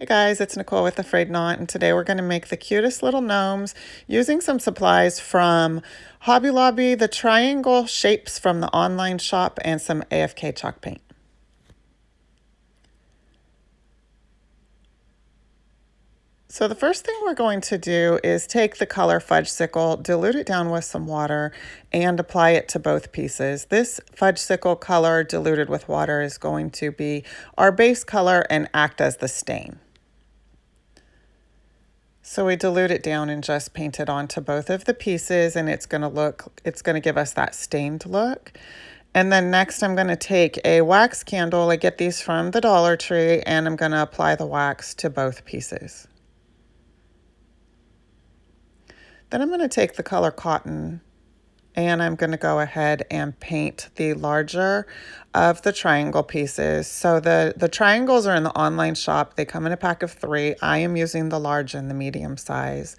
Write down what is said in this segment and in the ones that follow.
Hey guys, it's Nicole with A-Frayed-Knot, and today we're going to make the cutest little gnomes using some supplies from Hobby Lobby, the triangle shapes from the online shop, and some AFK chalk paint. So the first thing we're going to do is take the color fudge sickle, dilute it down with some water, and apply it to both pieces. This fudge sickle color diluted with water is going to be our base color and act as the stain. So we dilute it down and just paint it onto both of the pieces, and it's going to give us that stained look. And then next I'm going to take a wax candle. I get these from the Dollar Tree, and I'm going to apply the wax to both pieces. Then I'm going to take the color cotton, and I'm going to go ahead and paint the larger of the triangle pieces. So the triangles are in the online shop. They come in a pack of 3. I am using the large and the medium size.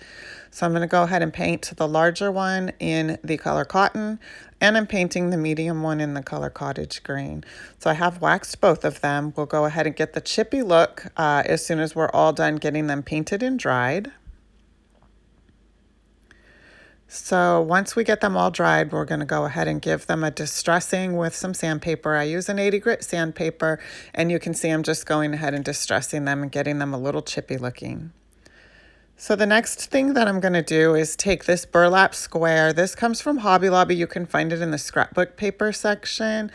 So I'm going to go ahead and paint the larger one in the color cotton, and I'm painting the medium one in the color cottage green. So I have waxed both of them. We'll go ahead and get the chippy look as soon as we're all done getting them painted and dried. So once we get them all dried, we're going to go ahead and give them a distressing with some sandpaper. I use an 80 grit sandpaper, and you can see I'm just going ahead and distressing them and getting them a little chippy looking. So the next thing that I'm going to do is take this burlap square. This comes from Hobby Lobby. You can find it in the scrapbook paper section.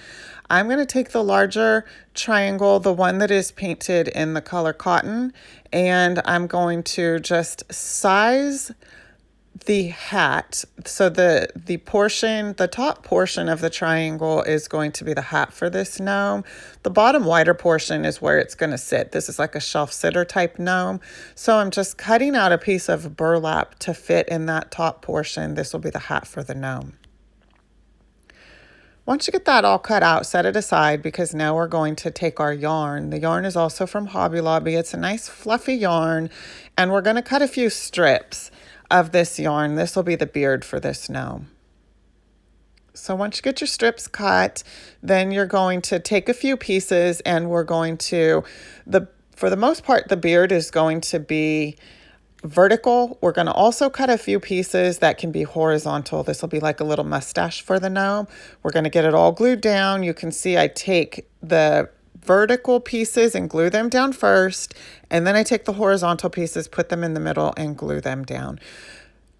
I'm going to take the larger triangle, the one that is painted in the color cotton, and I'm going to just size the hat. So the top portion of the triangle is going to be the hat for this gnome. The bottom wider portion is where it's going to sit. This is like a shelf sitter type gnome. So I'm just cutting out a piece of burlap to fit in that top portion. This will be the hat for the gnome. Once you get that all cut out, set it aside, because now we're going to take our yarn. The yarn is also from Hobby Lobby. It's a nice fluffy yarn, and we're going to cut a few strips of this yarn. This will be the beard for this gnome. So once you get your strips cut, then you're going to take a few pieces, and we're going to, for the most part, the beard is going to be vertical. We're going to also cut a few pieces that can be horizontal. This will be like a little mustache for the gnome. We're going to get it all glued down. You can see I take the vertical pieces and glue them down first, and then I take the horizontal pieces, put them in the middle, and glue them down.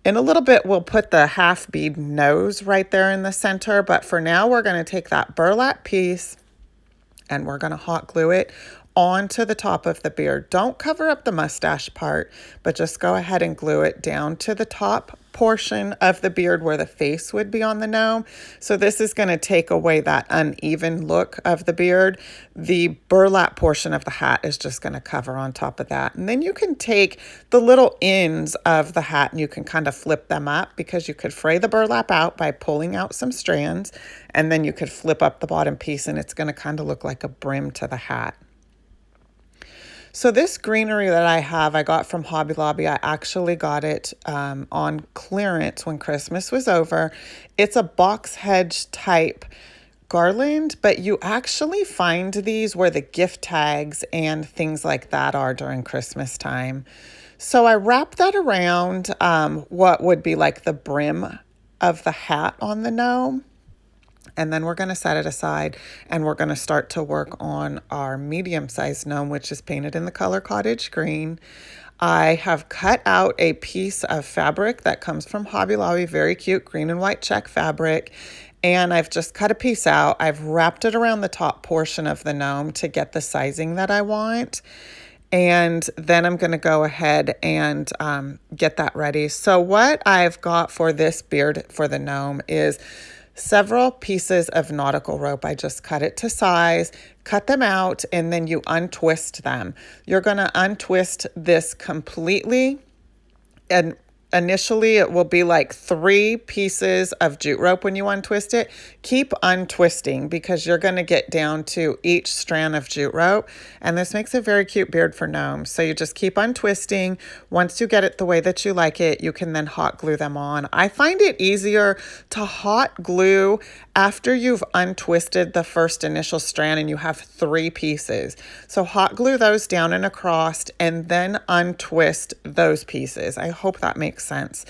In a little bit, we'll put the half bead nose right there in the center, but for now, we're going to take that burlap piece and we're going to hot glue it onto the top of the beard. Don't cover up the mustache part, but just go ahead and glue it down to the top portion of the beard where the face would be on the gnome. So this is going to take away that uneven look of the beard. The burlap portion of the hat is just going to cover on top of that. And then you can take the little ends of the hat and you can kind of flip them up, because you could fray the burlap out by pulling out some strands, and then you could flip up the bottom piece and it's going to kind of look like a brim to the hat. So this greenery that I have, I got from Hobby Lobby. I actually got it on clearance when Christmas was over. It's a box hedge type garland, but you actually find these where the gift tags and things like that are during Christmas time. So I wrapped that around what would be like the brim of the hat on the gnome. And then we're going to set it aside, and we're going to start to work on our medium-sized gnome, which is painted in the color cottage green. I have cut out a piece of fabric that comes from Hobby Lobby, very cute green and white check fabric. And I've just cut a piece out. I've wrapped it around the top portion of the gnome to get the sizing that I want. And then I'm going to go ahead and get that ready. So what I've got for this beard for the gnome is several pieces of nautical rope. I just cut it to size, cut them out, and then you untwist them. You're going to untwist this completely, and initially it will be like 3 pieces of jute rope when you untwist it. Keep untwisting because you're going to get down to each strand of jute rope, and this makes a very cute beard for gnomes. So you just keep untwisting. Once you get it the way that you like it, you can then hot glue them on. I find it easier to hot glue after you've untwisted the first initial strand and you have 3 pieces. So hot glue those down and across and then untwist those pieces. I hope that makes sense.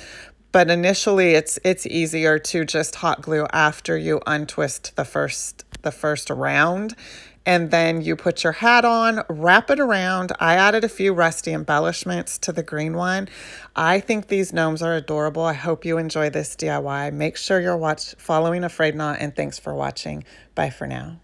But initially it's easier to just hot glue after you untwist the first round. And then you put your hat on, wrap it around. I added a few rusty embellishments to the green one. I think these gnomes are adorable. I hope you enjoy this DIY. Make sure you're following A-Frayed-Knot, and thanks for watching. Bye for now.